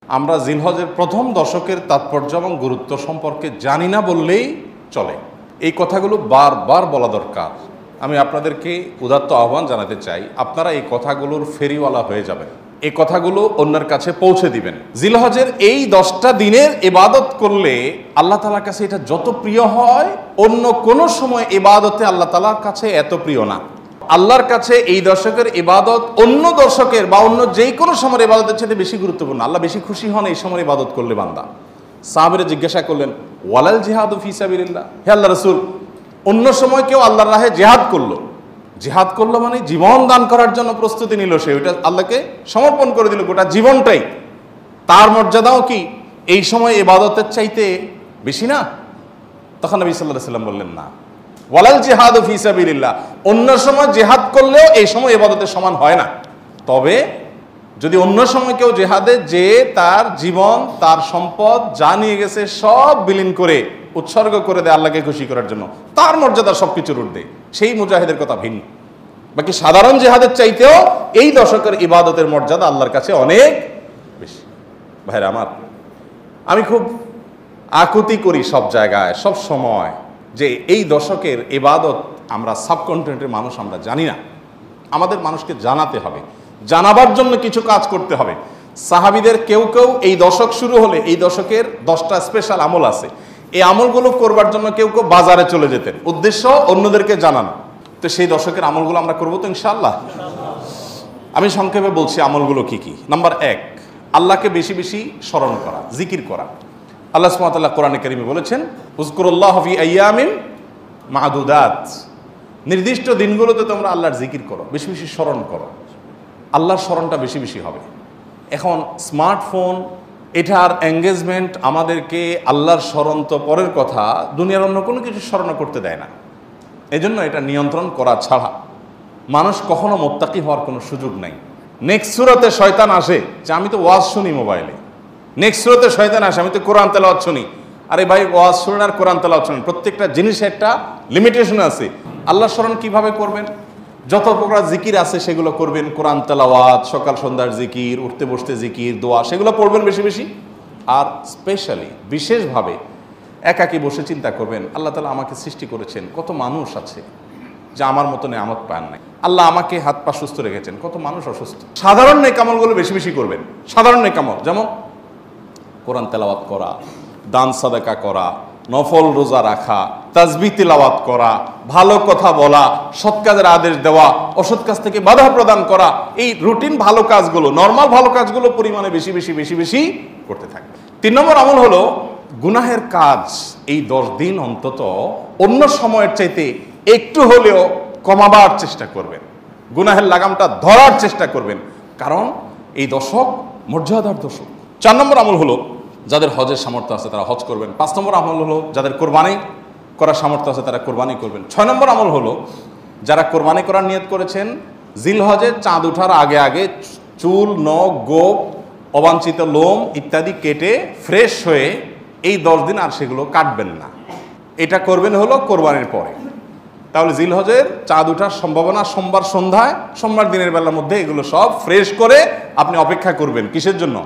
আমরা জিলহজের প্রথম দশকের তাৎপর্য এবং গুরুত্ব সম্পর্কে জানি না বললেই চলে। এই কথাগুলো বারবার বলা দরকার। আমি আপনাদেরকে উদাত্ত আহ্বান জানাতে চাই, আপনারা এই কথাগুলোর ফেরিওয়ালা হয়ে যাবেন, এই কথাগুলো অন্যের কাছে পৌঁছে দিবেন। জিলহজের এই 10টা দিনের ইবাদত করলে আল্লাহ তাআলার কাছে এটা যত প্রিয় হয়, অন্য কোনো সময় ইবাদতে আল্লাহ তাআলার কাছে এত প্রিয় না। আল্লাহর কাছে এই দশকের ইবাদত অন্য দশকের বা অন্য যে কোনো সময়ের ইবাদতের চেয়ে বেশি গুরুত্বপূর্ণ। আল্লাহ বেশি খুশি হন এই সময়ের ইবাদত করলে বান্দা। সাহাবীরা জিজ্ঞাসা করলেন, ওয়ালাল জিহাদু ফি সাবিলিল্লাহ, হে আল্লাহ রাসূল, অন্য সময় কেউ আল্লাহর রাহে জিহাদ করলো মানে জীবন দান করার জন্য প্রস্তুতি নিল, সে ওইটা আল্লাহকে সমর্পণ করে দিল গোটা জীবনটাই, তার মর্যাদাও কি এই সময় ইবাদতের চাইতে বেশি না? তখন নবী সাল্লাল্লাহু আলাইহি ওয়াসাল্লাম বললেন, না, ওয়ালাল জিহাদু ফি সাবিলিল্লাহ, অন্য সময় জিহাদ করলেও এই সময় ইবাদতের সমান হয় না। তবে যদি অন্য সময় কেউ জিহাদে যে তার জীবন তার সম্পদ যা নিয়ে গেছে সব বিলীন করে উৎসর্গ করে দেয় আল্লাহকে খুশি করার জন্য, তার মর্যাদা সবকিছুর ঊর্ধ্বে, সেই মুজাহিদের কথা ভিন্ন। বাকি সাধারণ জিহাদের চাইতেও এই দশকের ইবাদতের মর্যাদা আল্লাহর কাছে অনেক বেশি। ভাইরা আমার, আমি খুব আকুতি করি সব জায়গায় সব সময় যে এই দশকের ইবাদত আমরা সাবকন্টিনেন্টের মানুষ আমরা জানি না। আমাদের মানুষকে জানাতে হবে, জানাবার জন্য কিছু কাজ করতে হবে। সাহাবীদের কেউ কেউ এই দশক শুরু হলে এই দশকের 10টা স্পেশাল আমল আছে, এই আমলগুলো করবার জন্য কেউ কেউ বাজারে চলে যেতেন, উদ্দেশ্য অন্যদেরকে জানানো। তো সেই দশকের আমলগুলো আমরা করবো তো ইনশাআল্লাহ। আমি সংক্ষেপে বলছি আমলগুলো কি কি। নাম্বার 1, আল্লাহকে বেশি বেশি স্মরণ করা, জিকির করা। আল্লাহ সুবহানাহু ওয়া তাআলা কোরআনে কারীমে বলেছেন, উযকুরুল্লাহ ফি আইয়ামিন মা'দুদাত, নির্দিষ্ট দিনগুলোতে তোমরা আল্লাহর জিকির করো, বেশি বেশি স্মরণ করো, আল্লাহর স্মরণটা বেশি বেশি হবে। এখন স্মার্টফোন, এটার এঙ্গেজমেন্ট আমাদেরকে আল্লাহর স্মরণ তো পরের কথা, দুনিয়ার অন্য কোনো কিছু স্মরণ করতে দেয় না। এজন্য এটা নিয়ন্ত্রণ করা ছাড়া মানুষ কখনো মুত্তাকি হওয়ার কোনো সুযোগ নাই। নেক্সট সূরাতে শয়তান আসে যে আমি তো ওয়াজ শুনি মোবাইলে, নেক্সট সূরাতে শয়তান আসে আমি তো কোরআন তেলাওয়াত শুনি। আরে ভাই, ওয়াজ শুনেন আর কোরআন তেলাওয়াত শুনেন, প্রত্যেকটা জিনিসে একটা লিমিটেশন আছে। আল্লাহর স্মরণ কিভাবে করবেন? যত প্রকার জিকির আছে সেগুলো করবেন, কোরআন তেলাওয়াত, সকাল সন্ধ্যার জিকির, উঠতে বসতে জিকির, দোয়া, সেগুলো পড়বেন বেশি বেশি। আর স্পেশালি বিশেষভাবে একাকী বসে চিন্তা করবেন, আল্লাহ তাআলা আমাকে সৃষ্টি করেছেন, কত মানুষ আছে যে আমার মতো নেয়ামত পান নাই, আল্লাহ আমাকে হাত পা সুস্থ রেখেছেন, কত মানুষ অসুস্থ। সাধারণ নেক আমলগুলো বেশি বেশি করবেন। সাধারণ নেক আমল যেমন কোরআন তেলাওয়াত করা, দান সাদাকা করা, নফল রোজা রাখা, তাসবিহ তিলাওয়াত করা, ভালো কথা বলা, সৎ কাজের আদেশ দেওয়া, অসৎ কাজ থেকে বাধা প্রদান করা, এই রুটিন ভালো কাজগুলো, নর্মাল ভালো কাজগুলো পরিমাণে বেশি বেশি বেশি বেশি করতে থাকবে। 3 নম্বর আমল হলো গুনাহের কাজ এই 10 দিন অন্তত অন্য সময়ের চাইতে একটু হলেও কমাবার চেষ্টা করবেন, গুনাহের লাগামটা ধরার চেষ্টা করবেন, কারণ এই দশক মর্যাদার দশক। 4 নম্বর আমল হলো যাদের হজের সামর্থ্য আছে তারা হজ করবেন। 5 নম্বর আমল হলো যাদের কোরবানি করার সামর্থ্য আছে তারা কোরবানি করবেন। 6 নম্বর আমল হলো যারা কোরবানি করার নিয়ত করেছেন জিলহজের চাঁদ ওঠার আগে আগে চুল, নখ, গোপ, অবাঞ্ছিত লোম ইত্যাদি কেটে ফ্রেশ হয়ে এই 10 দিন আর সেগুলো কাটবেন না। এটা করবেন হলো কোরবানির পরে। তাহলে জিলহজের চাঁদ ওঠার সম্ভাবনা সোমবার সন্ধ্যায়, সোমবার দিনের বেলার মধ্যে এগুলো সব ফ্রেশ করে আপনি অপেক্ষা করবেন কিসের জন্য?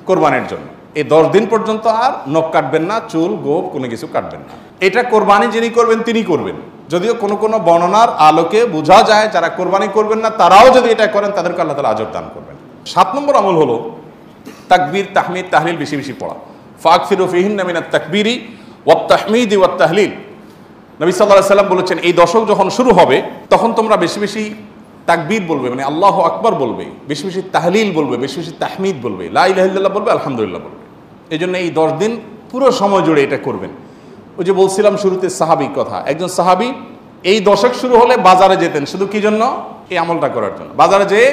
কোরবানির জন্য। এই 10 দিন পর্যন্ত আর নখ কাটবেন না, চুল, গোপ কোনো কিছু কাটবেন না। এটা কোরবানি যিনি করবেন তিনি করবেন। যদিও কোনো কোনো বর্ণনার আলোকে বোঝা যায় যারা কোরবানি করবেন না তারাও যদি এটা করেন তাদেরকে আল্লাহ তাআলা আজর দান করবেন। 7 নম্বর আমল হলো তাকবীর, তাহমিদ, তাহলিল বেশি বেশি পড়া। ফাকফিরু ফিহিন্না মিনাত তাকবীরি ওয়াত তাহমিদি ওয়াত তাহলিল। নবী সাল্লাল্লাহু আলাইহি ওয়াসাল্লাম বলেছেন এই দশক যখন শুরু হবে তখন তোমরা বেশি বেশি তাকবীর বলবে, মানে আল্লাহু আকবার বলবে, বেশি বেশি তাহলিল বলবে, বেশি বেশি তাহমিদ বলবে, লা ইলাহা ইল্লাল্লাহ বলবে, আলহামদুলিল্লাহ বলবে। এই জন্য এই 10 দিন পুরো সময় জুড়ে এটা করবেন। ওই যে বলছিলাম শুরুতে সাহাবীর কথা, একজন সাহাবী এই দশক শুরু হলে বাজারে যেতেন, শুধু কি জন্য? এই আমলটা করার জন্য। বাজারে যেয়ে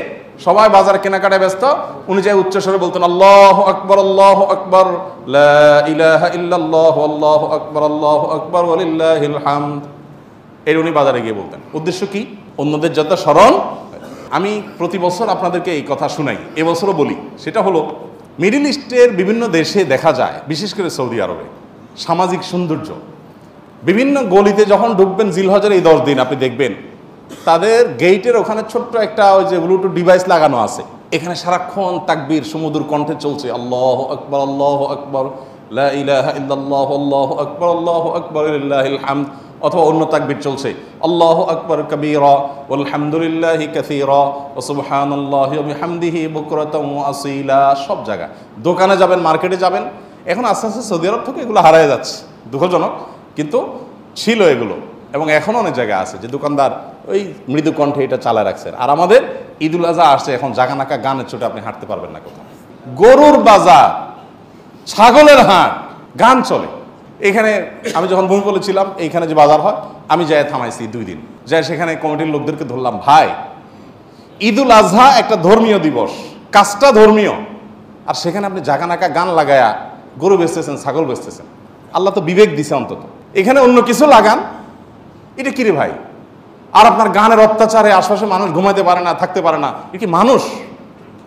সবাই বাজারে কেনাকাটায় ব্যস্ত, উনি যাই উচ্চস্বরে বলতেন আল্লাহু আকবার, আল্লাহু আকবার, লা ইলাহা ইল্লাল্লাহ, আল্লাহু আকবার, আল্লাহু আকবার, ওয়ালিল্লাহিল হামদ। এর উনি বাজারে গিয়ে বলতেন। উদ্দেশ্য কি? অন্যদের যত স্মরণ। আমি প্রতি বছর আপনাদেরকে এই কথা শুনাই, এবছরও বলি। সেটা হলো মিডল ইস্টের বিভিন্ন দেশে দেখা যায়, বিশেষ করে সৌদি আরবে, সামাজিক সৌন্দর্য। বিভিন্ন গলিতে যখন ঢুকবেন জিলহজের এই 10 দিন আপনি দেখবেন তাদের গেইটের ওখানে ছোট্ট একটা ওই যে ব্লুটুথ ডিভাইস লাগানো আছে, এখানে সারাক্ষণ তাকবীর সমুদ্র কণ্ঠে চলছে, আল্লাহু আকবার, আল্লাহু আকবার, লা ইলাহা ইল্লাল্লাহ, আল্লাহু আকবার, আল্লাহু আকবার, লিল্লাহিল হামদ। অথবা অন্য তাকবীর চলছে, আল্লাহু আকবার কাবীরা ওয়ালহামদুলিল্লাহি কাসীরা ওয়া সুবহানাল্লাহি ওয়া বিহামদিহি বুকরাতাও ওয়া আসীলা। সব জায়গায়, দোকানে যাবেন, মার্কেটে যাবেন, এখন আস্তে আস্তে সৌদি আরব থেকে এগুলো হারিয়ে যাচ্ছে, দুঃখজনক, কিন্তু ছিল এগুলো। এবং এখন অনেক জায়গায় আছে যে দোকানদার ওই মৃদু কণ্ঠে এটা চালায় রাখছে। আর আমাদের ঈদুল আজহা আসছে, এখন জাগানাকা গানের চোটে আপনি হাঁটতে পারবেন না কোথাও। গরুর বাজার, ছাগলের হাট, গান চলে। এখানে আমি যখন ভূমিপলে ছিলাম, এইখানে যে বাজার হয়, আমি যাই থামাইছি 2 দিন, যাই সেখানে কমিটির লোকদেরকে ধরলাম, ভাই ঈদুল আজহা একটা ধর্মীয় দিবস, কাজটা ধর্মীয়, আর সেখানে আপনি জাগানাকা গান লাগায়া গরু বেচতেছেন, ছাগল বেচতেছেন। আল্লাহ তো বিবেক দিছে অন্তত, এখানে অন্য কিছু লাগান, এটা কিরে ভাই? আর আপনার গানের অত্যাচারে আশপাশে মানুষ ঘুমাইতে পারে না, থাকতে পারে না, এ কি মানুষ?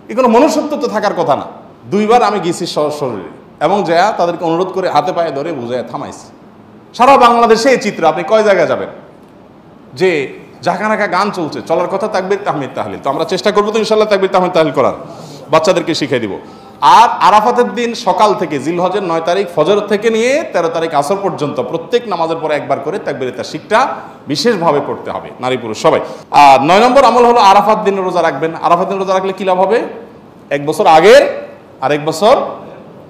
এ কোনো মনুষ্যত্ব তো থাকার কথা না। 2 বার আমি গেছি শরীরে, এবং যা তাদেরকে অনুরোধ করে হাতে পায়ে ধরে বুঝায় থামাইছি। সারা বাংলাদেশে এই চিত্র, আপনি কয় জায়গায় যাবেন যে জাকানাকা গান চলছে, চলার কথা তাকবীর তাহমিদ তাহলিল। তো আমরা চেষ্টা করবো তো ইনশাল্লাহ তাকবীর তাহমিদ তাহলিল করার, বাচ্চাদেরকে শিখিয়ে দিব। আর আরাফাতের দিন সকাল থেকে, জিলহজের 9 তারিখ ফজর থেকে নিয়ে 13 তারিখ আসর পর্যন্ত প্রত্যেক নামাজের পরে একবার করে তাকবীরে তাশরিকটা বিশেষভাবে পড়তে হবে, নারী পুরুষ সবাই। আর 9 নম্বর আমল হলো আরাফাত দিন রোজা রাখবেন। আরাফাত দিন রোজা রাখলে কি লাভ হবে? 1 বছর আগের আর 1 বছর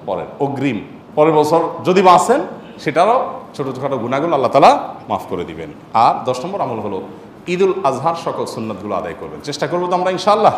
পরের অগ্রিম, পরের বছর যদি বাঁচেন সেটারও ছোটোখাটো গুনাহগুলো আল্লাহ তাআলা মাফ করে দিবেন। আর 10 নম্বর আমল হলো ঈদুল আজহার সকল সুন্নাতগুলো আদায় করবেন। চেষ্টা করবো তো আমরা ইনশাআল্লাহ।